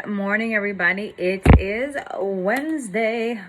morning, everybody. It is Wednesday,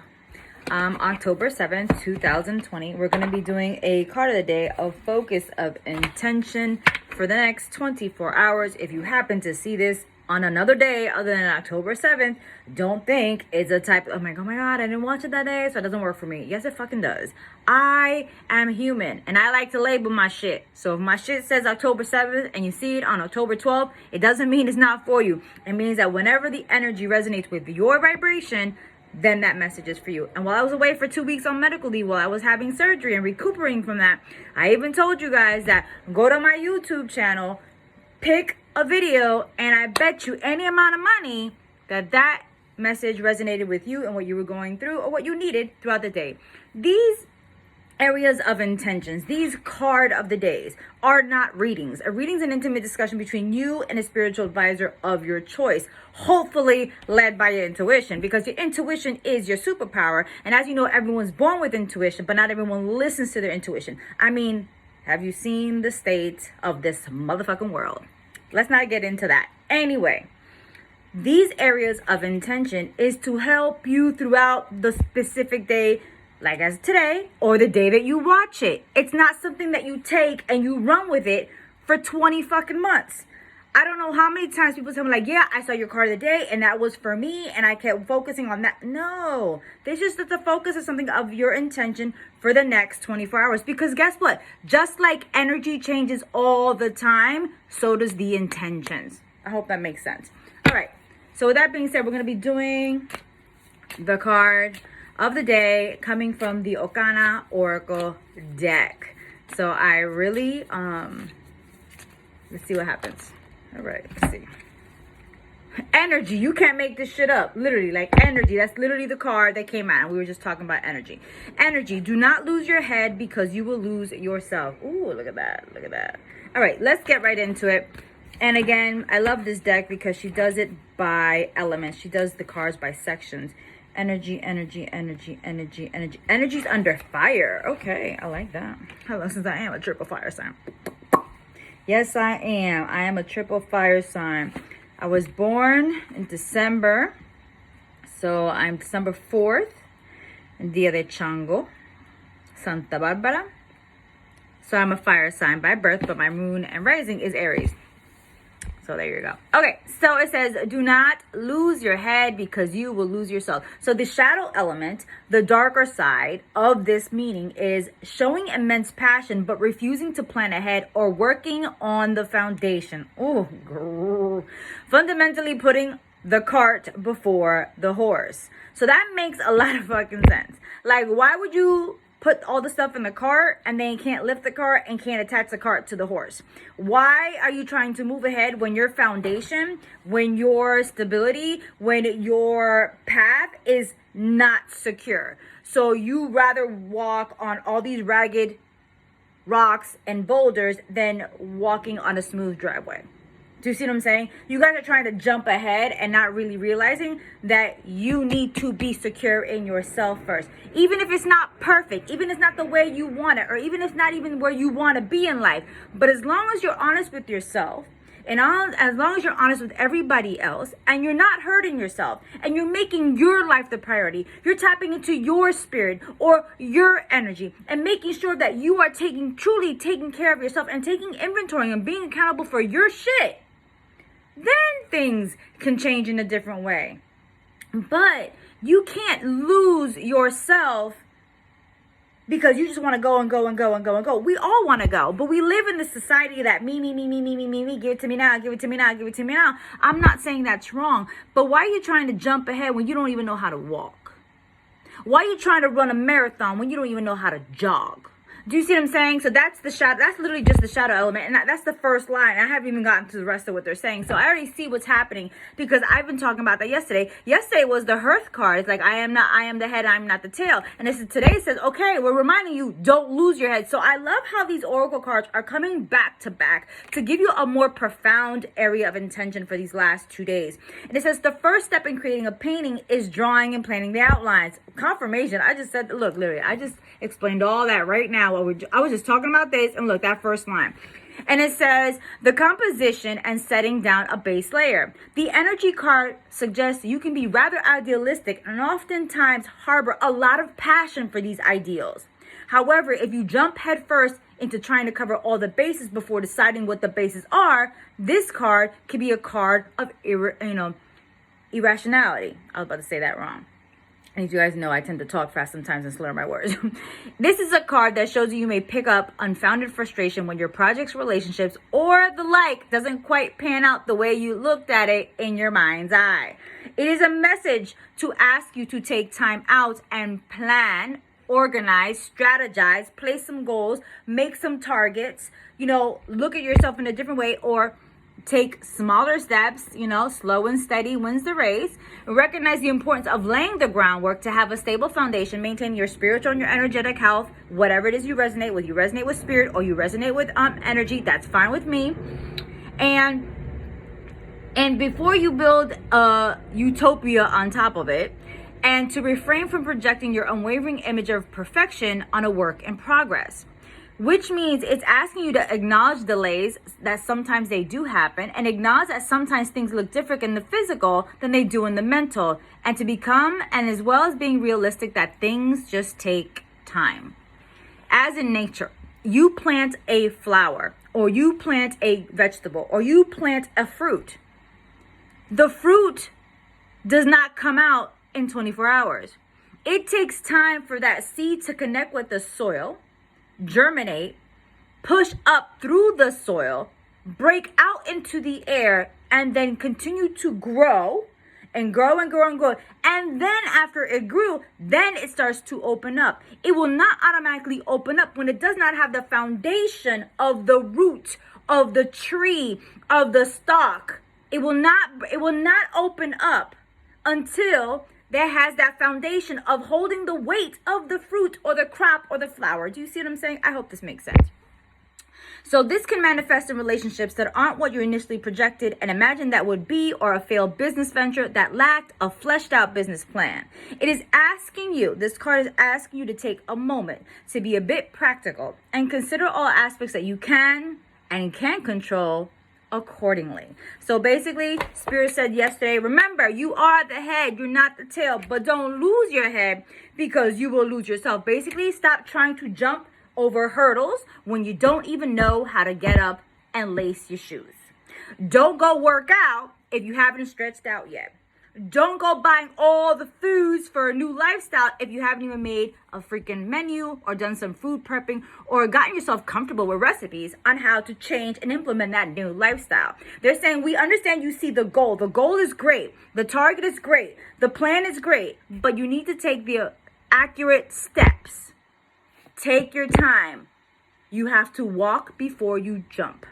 October 7th, 2020. We're going to be doing a card of the day of focus of intention for the next 24 hours. If you happen to see this on another day other than October 7th, don't think it's a type of, oh my God, I didn't watch it that day, so it doesn't work for me. Yes, it fucking does. I am human, and I like to label my shit. So if my shit says October 7th and you see it on October 12th, it doesn't mean it's not for you. It means that whenever the energy resonates with your vibration, then that message is for you. And while I was away for 2 weeks on medical leave, while I was having surgery and recuperating from that, I even told you guys that go to my YouTube channel, pick a video, and I bet you any amount of money that that message resonated with you and what you were going through or what you needed throughout the day. These areas of intentions, these card of the days, are not readings. A reading is an intimate discussion between you and a spiritual advisor of your choice, hopefully led by your intuition, because your intuition is your superpower. And as you know, everyone's born with intuition, but not everyone listens to their intuition. I mean, have you seen the state of this motherfucking world? Let's not get into that. Anyway, these areas of intention is to help you throughout the specific day, like as today, or the day that you watch it. It's not something that you take and you run with it for 20 fucking months. I don't know how many times people tell me like, yeah, I saw your card of the day and that was for me and I kept focusing on that. No, this is just the focus of something of your intention for the next 24 hours. Because guess what? Just like energy changes all the time, so does the intentions. I hope that makes sense. All right. So with that being said, we're going to be doing the card of the day coming from the Okana Oracle Deck. So I really, let's see what happens. All right, let's see. Energy. You can't make this shit up. Literally, like energy. That's literally the card that came out. We were just talking about energy. Energy. Do not lose your head because you will lose yourself. Ooh, look at that. Look at that. All right, let's get right into it. And again, I love this deck because she does it by elements. She does the cards by sections. Energy, energy, energy, energy, energy. Energy's under fire. Okay, I like that. Hello, since I am a triple fire sign. Yes, I am. I am a triple fire sign. I was born in December. So I'm December 4th. Dia de Chango. Santa Barbara. So I'm a fire sign by birth, but my moon and rising is Aries. So there you go. Okay, so it says, do not lose your head because you will lose yourself. So the shadow element, the darker side of this meaning, is showing immense passion but refusing to plan ahead or working on the foundation. Oh, fundamentally putting the cart before the horse. So that makes a lot of fucking sense. Like, why would you put all the stuff in the cart and then can't lift the cart and can't attach the cart to the horse? Why are you trying to move ahead when your foundation, when your stability, when your path is not secure? So you rather walk on all these ragged rocks and boulders than walking on a smooth driveway. Do you see what I'm saying? You guys are trying to jump ahead and not really realizing that you need to be secure in yourself first. Even if it's not perfect, even if it's not the way you want it, or even if it's not even where you want to be in life. But as long as you're honest with yourself, and as long as you're honest with everybody else, and you're not hurting yourself, and you're making your life the priority, you're tapping into your spirit or your energy, and making sure that you are truly taking care of yourself and taking inventory and being accountable for your shit, then things can change in a different way. But you can't lose yourself because you just want to go and go and go and go and go. We all want to go, but we live in this society that me, give it to me now, give it to me now, give it to me now. I'm not saying that's wrong, but why are you trying to jump ahead when you don't even know how to walk? Why are you trying to run a marathon when you don't even know how to jog? Do you see what I'm saying? So that's the shadow. That's literally just the shadow element. And that's the first line. I haven't even gotten to the rest of what they're saying. So I already see what's happening because I've been talking about that yesterday. Yesterday was the hearth card. It's like, I am the head, I'm not the tail. And today says, okay, we're reminding you, don't lose your head. So I love how these oracle cards are coming back to back to give you a more profound area of intention for these last 2 days. And it says the first step in creating a painting is drawing and planning the outlines. Confirmation. I just said, look, literally, I just explained all that right now. I was just talking about this, and look, that first line. And it says the composition and setting down a base layer. The energy card suggests you can be rather idealistic and oftentimes harbor a lot of passion for these ideals. However, if you jump headfirst into trying to cover all the bases before deciding what the bases are, this card can be a card of irrationality. I was about to say that wrong. As you guys know, I tend to talk fast sometimes and slur my words. This is a card that shows you may pick up unfounded frustration when your projects, relationships, or the like doesn't quite pan out the way you looked at it in your mind's eye. It is a message to ask you to take time out and plan, organize, strategize, place some goals, make some targets, look at yourself in a different way, or take smaller steps, slow and steady wins the race. Recognize the importance of laying the groundwork to have a stable foundation, maintain your spiritual and your energetic health, whatever it is you resonate with. You resonate with spirit or you resonate with energy, that's fine with me. And before you build a utopia on top of it, and to refrain from projecting your unwavering image of perfection on a work in progress. Which means it's asking you to acknowledge delays, that sometimes they do happen, and acknowledge that sometimes things look different in the physical than they do in the mental, and to become, and as well as being realistic, that things just take time. As in nature, you plant a flower, or you plant a vegetable, or you plant a fruit. The fruit does not come out in 24 hours. It takes time for that seed to connect with the soil, germinate, push up through the soil, break out into the air, and then continue to grow and grow and grow and grow. And then after it grew, then it starts to open up. It will not automatically open up when it does not have the foundation of the root, of the tree, of the stalk. It will not open up until that has that foundation of holding the weight of the fruit or the crop or the flower. Do you see what I'm saying? I hope this makes sense. So this can manifest in relationships that aren't what you initially projected and imagined that would be, or a failed business venture that lacked a fleshed out business plan. It is asking you, this card is asking you to take a moment to be a bit practical and consider all aspects that you can and can't control accordingly. So basically, Spirit said yesterday, remember, you are the head, you're not the tail, but don't lose your head because you will lose yourself. Basically, stop trying to jump over hurdles when you don't even know how to get up and lace your shoes. Don't go work out if you haven't stretched out yet. Don't go buying all the foods for a new lifestyle if you haven't even made a freaking menu or done some food prepping or gotten yourself comfortable with recipes on how to change and implement that new lifestyle. They're saying, we understand you see the goal. The goal is great. The target is great. The plan is great. But you need to take the accurate steps. Take your time. You have to walk before you jump.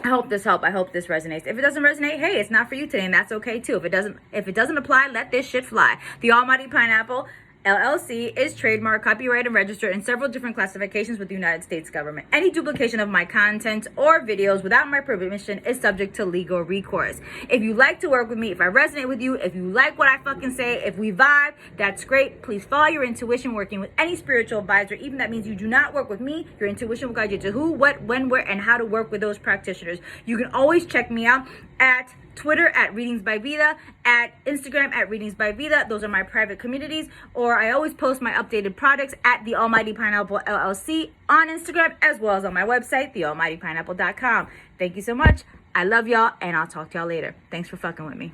I hope this helps. I hope this resonates. If it doesn't resonate, hey, it's not for you today, and that's okay too. If it doesn't apply, let this shit fly. The Almighty Pineapple LLC is trademarked, copyrighted, and registered in several different classifications with the United States government. Any duplication of my content or videos without my permission is subject to legal recourse. If you like to work with me, if I resonate with you, if you like what I fucking say, if we vibe, that's great. Please follow your intuition working with any spiritual advisor. Even that means you do not work with me. Your intuition will guide you to who, what, when, where, and how to work with those practitioners. You can always check me out at Twitter at Readings by Vida, at Instagram at Readings by Vida. Those are my private communities. Or I always post my updated products at The Almighty Pineapple LLC on Instagram, as well as on my website, thealmightypineapple.com. Thank you so much. I love y'all, and I'll talk to y'all later. Thanks for fucking with me.